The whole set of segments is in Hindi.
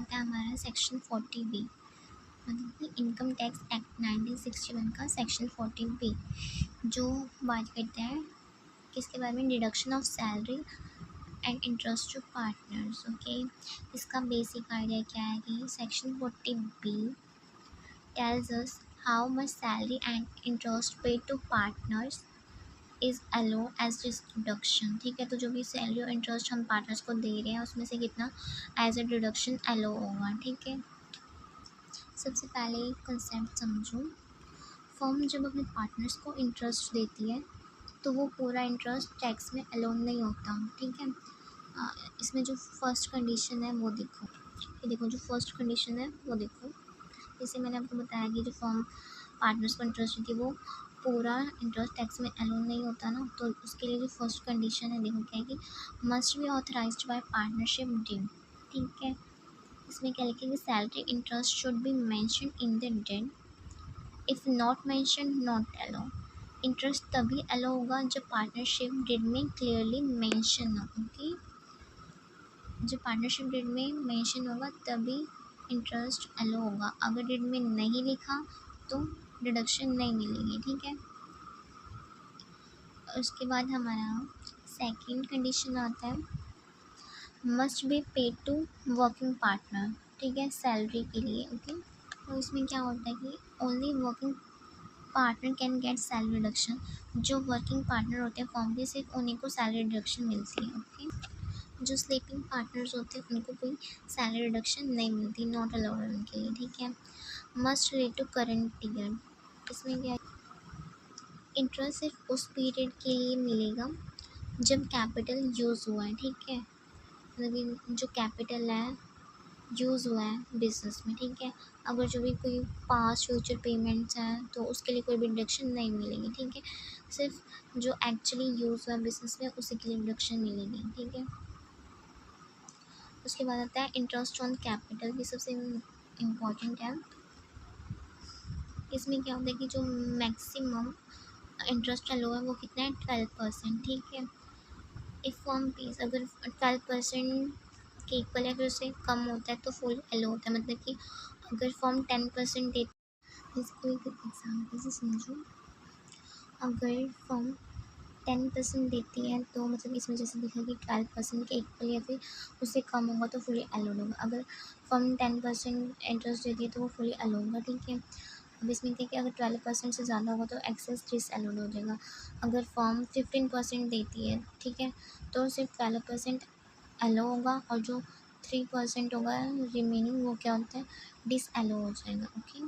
आता है हमारा सेक्शन 40B, मतलब कि इनकम टैक्स एक्ट 1961 का सेक्शन 40B, जो बात करता है किसके बारे में, deduction of salary and interest to partners. Okay, इसका बेसिक आइडिया क्या है कि section 40B tells us how much salary and interest paid to partners is allowed as deduction. ठीक है, तो जो भी सैलरी और इंटरेस्ट हम पार्टनर्स को दे रहे हैं उसमें से कितना एज अ डिडक्शन अलो होगा। ठीक है, सबसे पहले कंसेप्ट समझो। फर्म जब अपने पार्टनर्स को इंटरेस्ट देती है तो वो पूरा इंटरेस्ट टैक्स में अलोन नहीं होता। ठीक है, इसमें जो फर्स्ट कंडीशन है वो देखो, ये देखो जो फर्स्ट कंडीशन है वो देखो। जैसे मैंने आपको बताया कि जो फर्म पार्टनर्स को इंटरेस्ट देती है वो पूरा इंटरेस्ट टैक्स में अलोन नहीं होता ना, तो उसके लिए जो फर्स्ट कंडीशन है देखो क्या है कि must be authorised by partnership deed. ठीक है, इसमें क्या लिखेंगे, salary interest should be mention in the deed, if not mention not allow. Interest तभी अलो होगा जब पार्टनरशिप डीड में क्लियरली मेंशन हो। ओके, जब पार्टनरशिप डीड में मेंशन होगा तभी इंटरेस्ट अलो होगा, अगर डीड में नहीं लिखा तो डिडक्शन नहीं मिलेगी। ठीक है, उसके बाद हमारा सेकंड कंडीशन आता है must be paid to working partner. ठीक है, सैलरी के लिए। ओके, तो इसमें क्या होता है कि only working partner can get salary reduction. जो वर्किंग पार्टनर होते हैं फॉर्म के सिर्फ उन्हीं को सैलरी रिडक्शन मिलती है। ओके, जो स्लीपिंग पार्टनर्स होते हैं उनको कोई सैलरी रिडक्शन नहीं मिलती, नॉट अलाउड उनके लिए। ठीक है, must relate to current year. इसमें क्या, इंटरेस्ट सिर्फ उस पीरियड के लिए मिलेगा जब कैपिटल यूज़ हुआ है। ठीक है, मतलब जो कैपिटल है यूज़ हुआ है बिजनेस में। ठीक है, अगर जो भी कोई पास्ट फ्यूचर पेमेंट्स हैं तो उसके लिए कोई भी डिडक्शन नहीं मिलेगी। ठीक है, सिर्फ जो एक्चुअली यूज़ हुआ है बिजनेस में उसी के लिए डिडक्शन मिलेगी। ठीक है, उसके बाद आता है इंटरेस्ट ऑन कैपिटल, ये सबसे इम्पॉर्टेंट है। इसमें क्या होता है कि जो मैक्सिमम इंटरेस्ट अलो है वो कितना है, 12%। ठीक है, इफ़ फॉर्म फीस अगर 12% के इक्वल या फिर उससे कम होता है तो फुल एलो होता है। मतलब कि अगर फॉर्म 10% दे, इसको एक एग्जाम्पल से समझो। अगर फॉर्म 10% देती है तो मतलब इसमें जैसे दिखा कि 12% के इक्वल या फिर उससे कम होगा तो फुली अलाउड होगा। अगर फॉर्म 10% इंटरेस्ट देती है तो वो फुली अलाउड होगा। ठीक है, अब इसमें क्या कि अगर 12% से ज़्यादा होगा तो एक्सेस डिसअलाउड हो जाएगा। अगर फॉर्म 15% देती है, ठीक है, तो सिर्फ 12% अलाउ होगा और जो 3% होगा रिमेनिंग वो क्या होता है, डिसअलाउ हो जाएगा। ओके,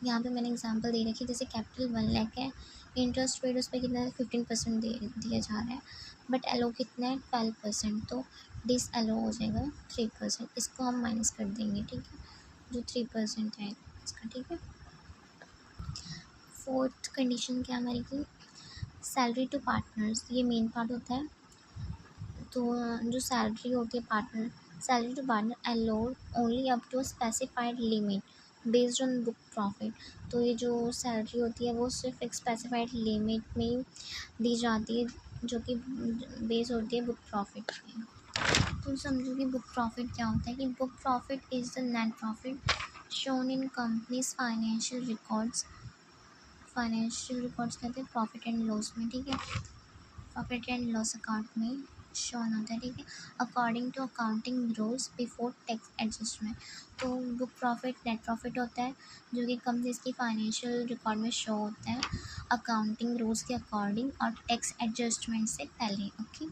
यहाँ पे मैंने एग्जांपल दे रखी है, जैसे कैपिटल 1 लाख है, इंटरेस्ट पेड उस पर कितना है, 15% दिया जा रहा है, बट एलो कितना है, 12%, तो डिस एलो हो जाएगा 3%। इसको हम माइनस कर देंगे। ठीक है, जो 3% है इसका। ठीक है, फोर्थ कंडीशन क्या हमारी की, सैलरी टू पार्टनर्स, ये मेन पार्ट होता है। तो जो सैलरी होती है partner, salary to partner allowed only up to specified limit based on book profit. तो ये जो सैलरी होती है वो सिर्फ एक स्पेसिफाइड लिमिट में दी जाती है जो कि बेस होती है बुक प्रॉफिट पे। तो समझो कि बुक प्रॉफिट क्या होता है, कि book profit is the net profit shown in companies financial records. Financial records कहते हैं प्रॉफिट एंड लॉस में। ठीक है, प्रॉफिट एंड लॉस अकाउंट में शोन होता है। ठीक है, according to accounting rules before tax adjustment. तो बुक प्रॉफिट नेट प्रॉफिट होता है जो कि कंपनीज की फाइनेंशियल रिकॉर्ड में शो होता है अकाउंटिंग रूल्स के अकॉर्डिंग और टैक्स एडजस्टमेंट से पहले। ओके,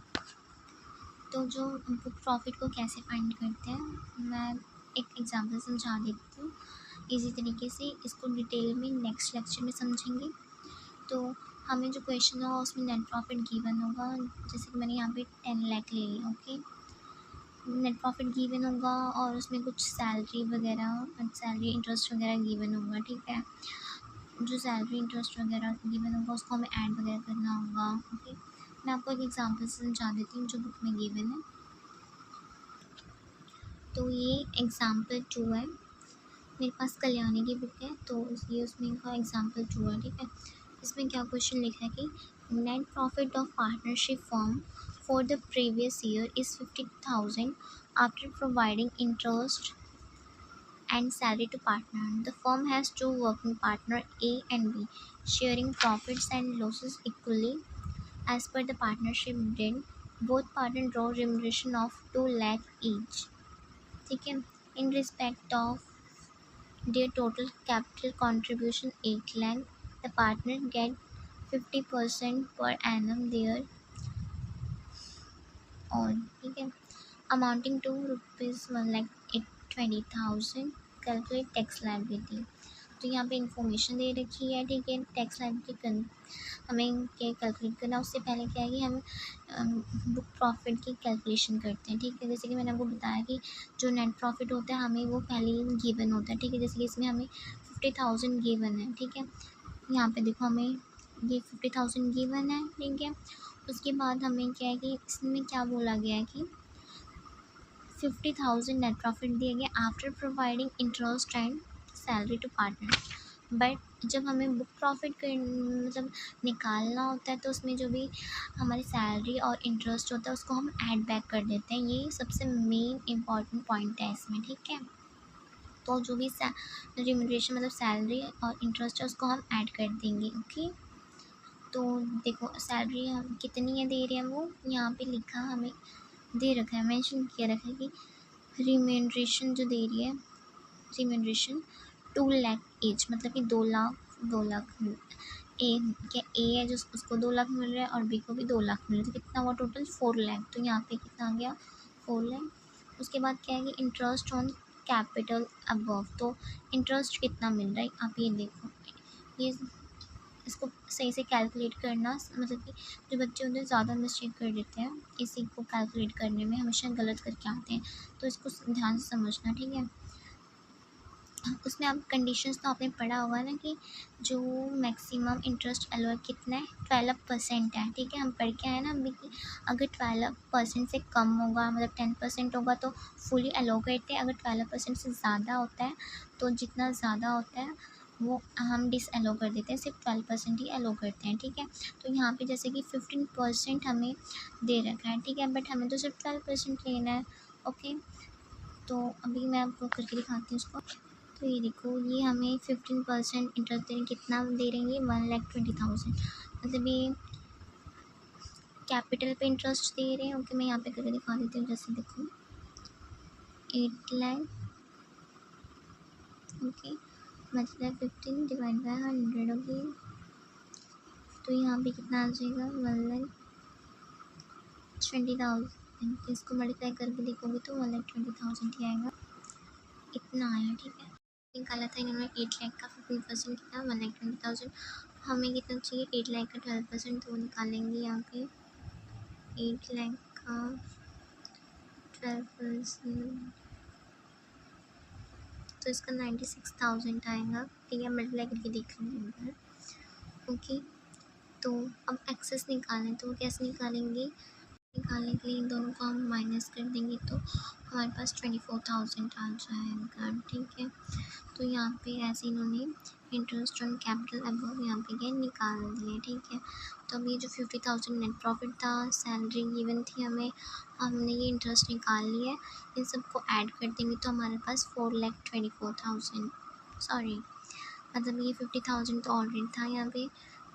तो जो बुक प्रॉफिट को कैसे फाइंड करते हैं मैं एक एग्जांपल समझा देती हूँ इजी तरीके से। इसको डिटेल में नेक्स्ट लेक्चर में समझेंगे। तो हमें जो क्वेश्चन होगा उसमें नेट प्रॉफिट गिवन होगा, जैसे कि मैंने यहाँ पे 10 लाख ले लिया। ओके, नेट प्रॉफिट गिवन होगा और उसमें कुछ सैलरी वगैरह, सैलरी इंटरेस्ट वगैरह गिवन होगा। ठीक है, जो सैलरी इंटरेस्ट वगैरह गिवन होगा उसको हमें ऐड वगैरह करना होगा। ओके, मैं आपको एक एग्जांपल से समझा देती हूँ जो बुक में गिवन है। तो ये एग्जाम्पल 2 है, मेरे पास कल्याणी की बुक है तो ये उसमें का एग्जाम्पल 2 है। ठीक है, इसमें क्या क्वेश्चन लिखा है कि net profit of partnership form for the previous year is 50,000 after providing interest and salary to partner. The firm has two working partner A and B sharing profits and losses equally as per the partnership deed. Both partner draw remuneration of 2 lakh each. ठीक है. In respect of their total capital contribution 8 lakh, the partner get 50% per annum their own. ठीक है. Amounting to rupees 1,20,000. Calculate tax liability. तो यहाँ पे इंफॉर्मेशन दे रखी है. ठीक है. टैक्स लाइबिलिटी हमें क्या कैलकुलेट करना है. उससे पहले क्या है कि हम बुक प्रॉफिट की कैलकुलेशन करते हैं. ठीक है. जैसे कि मैंने आपको बताया कि जो नेट प्रॉफिट होता है हमें वो पहले ही गिवन होता है. ठीक है. जैसे कि इसमें हमें 50,000 गिवन है. ठीक है. यहाँ पे देखो हमें ये 50,000 गिवन है. ठीक है. उसके बाद हमें क्या है कि इसमें क्या बोला गया है कि 50,000 नेट प्रॉफिट दिया गया after providing interest and salary to partner. But जब हमें बुक प्रॉफिट मतलब निकालना होता है तो उसमें जो भी हमारी सैलरी और इंटरेस्ट होता है उसको हम ऐड बैक कर देते हैं. ये सबसे मेन इम्पॉर्टेंट पॉइंट है इसमें. ठीक है. तो जो भी रिम्यूनरेशन मतलब सैलरी और इंटरेस्ट है उसको हम ऐड कर देंगे. ओके. तो देखो सैलरी हम कितनी है दे रहे हैं वो यहाँ पे लिखा हमें दे रखा है, मेंशन किया रखा है कि रिम्यूनरेशन जो दे रही है रिम्यूनरेशन 2 लाख ईच मतलब कि 2 लाख ए क्या ए है जो उसको 2 लाख मिल रहा है और बी को भी 2 लाख मिल रहा है. तो कितना हुआ टोटल 4 लाख. तो यहाँ पे कितना आ गया 4 लाख. उसके बाद क्या है कि इंटरेस्ट ऑन कैपिटल अबव. तो इंटरेस्ट कितना मिल रहा है आप ये देखो. ये इसको सही से कैलकुलेट करना मतलब कि जो बच्चे होते हैं ज़्यादा मिस्टेक कर देते हैं इसी को कैलकुलेट करने में हमेशा गलत करके आते हैं. तो इसको ध्यान से समझना. ठीक है. उसमें आप कंडीशंस तो आपने पढ़ा होगा ना कि जो मैक्सिमम इंटरेस्ट अलो कितना है 12% है. ठीक है. हम पढ़ के आए ना अभी कि अगर 12% से कम होगा मतलब 10% होगा तो फुली अलो करते हैं. अगर 12% से ज़्यादा होता है तो जितना ज़्यादा होता है वो हम डिसअलो कर देते हैं. सिर्फ 12% ही अलो करते हैं. ठीक है. तो यहाँ पे जैसे कि 15% हमें दे रखा है. ठीक है. बट हमें तो सिर्फ 12% लेना है. ओके. तो अभी मैं आपको करके दिखाती हूँ उसको. तो ये देखो ये हमें 15% इंटरेस्ट दे कितना दे रहे हैं ये 1,20,000 मतलब ये कैपिटल पे इंटरेस्ट दे रहे हैं. ओके. मैं यहाँ पे करके दिखा देती हूँ. जैसे देखो 8 लाख. ओके. मतलब 15 डिवाइड बाय 100. ओके. तो यहाँ पे कितना आ जाएगा 1,20,000. इसको मल्टीप्लाई करके देखोगे तो 1,20,000 ही आएगा. इतना आया. ठीक है. निकाला था इन्होंने 8 लाख का 15% कितना 1,20,000. हमें कितना चाहिए 8 लाख का 12%. तो वो निकालेंगे यहाँ पे 8 लाख का 12% तो इसका 96,000 आएगा. ठीक है. मल्टीप्लाई करके देख लेंगे. ओके. तो अब एक्सेस निकालें तो कैसे निकालेंगे. निकालने के लिए इन दोनों को हम माइनस कर देंगे तो हमारे पास 24,000 आ जाएगा. ठीक है. तो यहाँ पे ऐसे इन्होंने इंटरेस्ट ऑन कैपिटल अबव यहाँ पे क्या निकाल दिए. ठीक है. तो अभी जो 50,000 नेट प्रॉफिट था सैलरी गिवन थी हमें हमने ये इंटरेस्ट निकाल लिया है. इन सबको ऐड कर देंगे तो हमारे पास 4,24,000 सॉरी मतलब ये 50,000 तो ऑलरेडी था यहाँ पे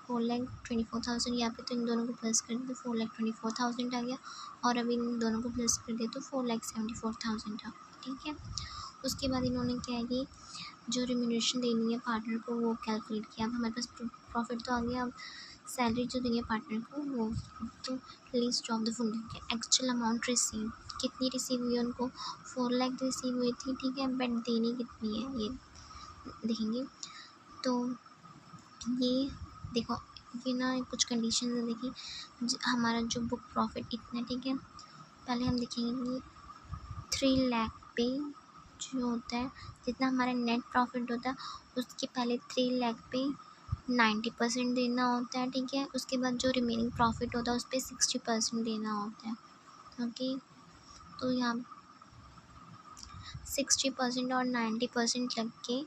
4,24,000 यहाँ पे. तो इन दोनों को प्लस कर दे तो 4,24,000 आ गया और अभी इन दोनों को प्लस कर दे तो 4,74,000 था. ठीक है. उसके बाद इन्होंने क्या है कि जो रिम्यूनरेशन देनी है पार्टनर को वो कैलकुलेट किया. अब हमारे पास प्रॉफिट तो आ गया. अब सैलरी जो देनी है पार्टनर को वो तो list of the full actual amount receive कितनी रिसीव हुई है उनको 4 लाख रिसीव हुई थी. ठीक है. बट देनी कितनी है ये देखेंगे. तो ये देखो ये ना कुछ कंडीशन है. देखिए हमारा जो बुक प्रॉफिट इतना. ठीक है. पहले हम देखेंगे 3 लाख पे जो होता है जितना हमारा नेट प्रॉफिट होता है उसके पहले 3 लाख पे 90% देना होता है. ठीक है. उसके बाद जो रिमेनिंग प्रॉफिट होता है उस पर 60% देना होता है. ओके. तो यहाँ 60% और 90% लग के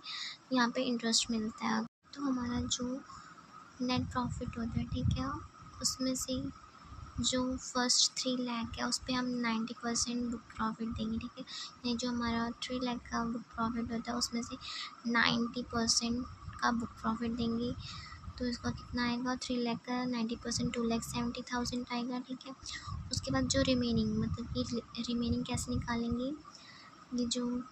यहाँ पे इंटरेस्ट मिलता है. तो हमारा जो नेट प्रॉफिट होता है ठीक है उसमें से जो फर्स्ट 3 लाख है उस पे हम 90% बुक प्रॉफिट देंगे, ठीक है। नहीं, जो हमारा 3 लाख का बुक प्रॉफिट होता है उसमें से 90% का बुक प्रॉफिट देंगे। तो इसका कितना आएगा, 3 लाख का 90% 2,70,000 आएगा, ठीक है। उसके बाद जो रिमेनिंग, मतलब कि रिमेनिंग कैसे निकालेंगे, ये जो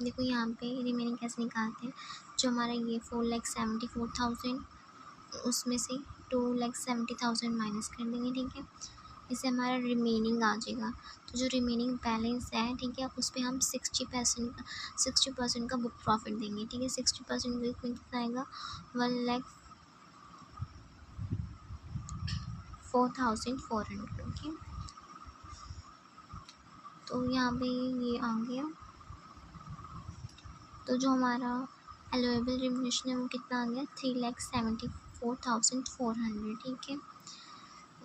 देखो यहाँ पे रिमेनिंग कैसे निकालते हैं। जो हमारा ये 4,74,000, उसमें से 2,70,000 माइनस कर देंगे, ठीक है। इससे हमारा रिमेनिंग आ जाएगा। तो जो रिमेनिंग बैलेंस है, ठीक है, उस पर हम 60% का बुक प्रॉफिट देंगे, ठीक है। 60% में कितना आएगा, 1,04,400, ओके। तो यहाँ पे ये आ गया। तो जो हमारा अलोएबल रिम्यूनरेशन है वो कितना आ गया, 3,74,400, ठीक है।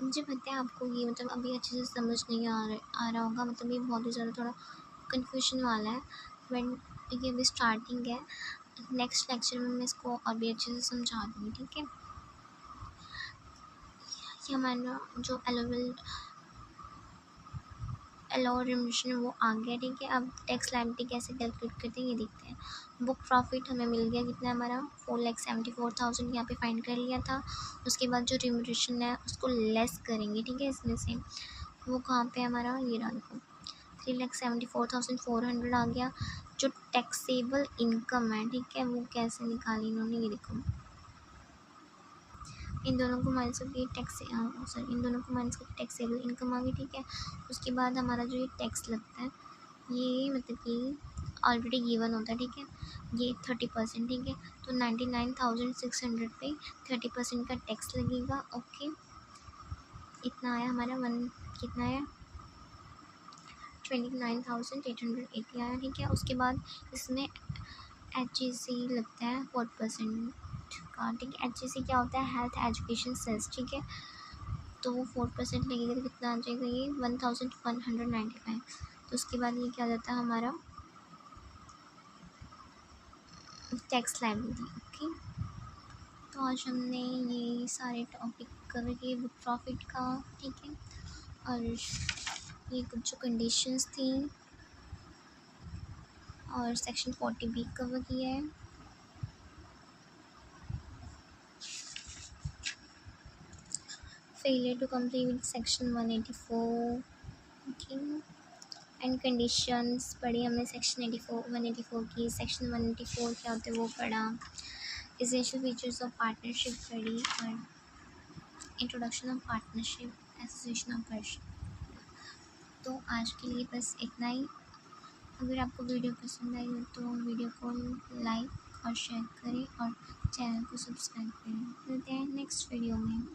मुझे पता है आपको ये मतलब अभी अच्छे से समझ नहीं आ रहा होगा, मतलब ये बहुत ही ज़्यादा थोड़ा कन्फ्यूजन वाला है, बट ये अभी स्टार्टिंग है। नेक्स्ट लेक्चर में मैं इसको और भी अच्छे से समझा दूँगी, ठीक है। ये हमारा जो अलाउ रिम्यूनरेशन वो आ गया, ठीक है। अब टैक्स लायबिलिटी कैसे कैलकुलेट करते हैं ये देखते हैं। बुक प्रॉफिट हमें मिल गया कितना, हमारा 4,74,000 यहाँ पे फाइंड कर लिया था। उसके बाद जो रिम्यूनरेशन है उसको लेस करेंगे, ठीक है, इसमें से। वो कहाँ पे हमारा, ये रहा देखो, 3,74,400 आ गया। जो टैक्सेबल इनकम है, ठीक है, वो कैसे निकाली इन्होंने, ये देखो, इन दोनों को माइनस करके सॉरी, इन दोनों को माइनस करके टैक्सेबल इनकम आ गई, ठीक है। उसके बाद हमारा जो ये टैक्स लगता है, ये मतलब कि ऑलरेडी गिवन होता है, ठीक है। ये 30%, ठीक है। तो 99,600 पे 30% का टैक्स लगेगा, ओके। इतना आया हमारा कितना आया, 29,880 आया, ठीक है। उसके बाद इसमें HEC लगता है 4% का, ठीक है। HEC क्या होता है, हेल्थ एजुकेशन सेस, ठीक है। तो वो 4% लगेगा, तो कितना आ जाएगा, ये 1,195। तो उसके बाद ये क्या हो जाता है हमारा टैक्स लायबिलिटी, ओके। तो आज हमने ये सारे टॉपिक कवर किए बुक प्रॉफिट का, ठीक है। और ये कुछ जो कंडीशंस थी और सेक्शन 40 भी कवर किया है। Failure to complete with section 184, okay. And conditions पढ़ी हमने सेक्शन 184 की। सेक्शन 184 क्या होता है वो पढ़ा। एसेंशियल फीचर्स ऑफ पार्टनरशिप पढ़ी और introduction of partnership, association of partnership. तो आज के लिए बस इतना ही। अगर आपको वीडियो पसंद आई हो तो वीडियो को लाइक और शेयर करें और चैनल को सब्सक्राइब करें। मिलते हैं नेक्स्ट वीडियो में।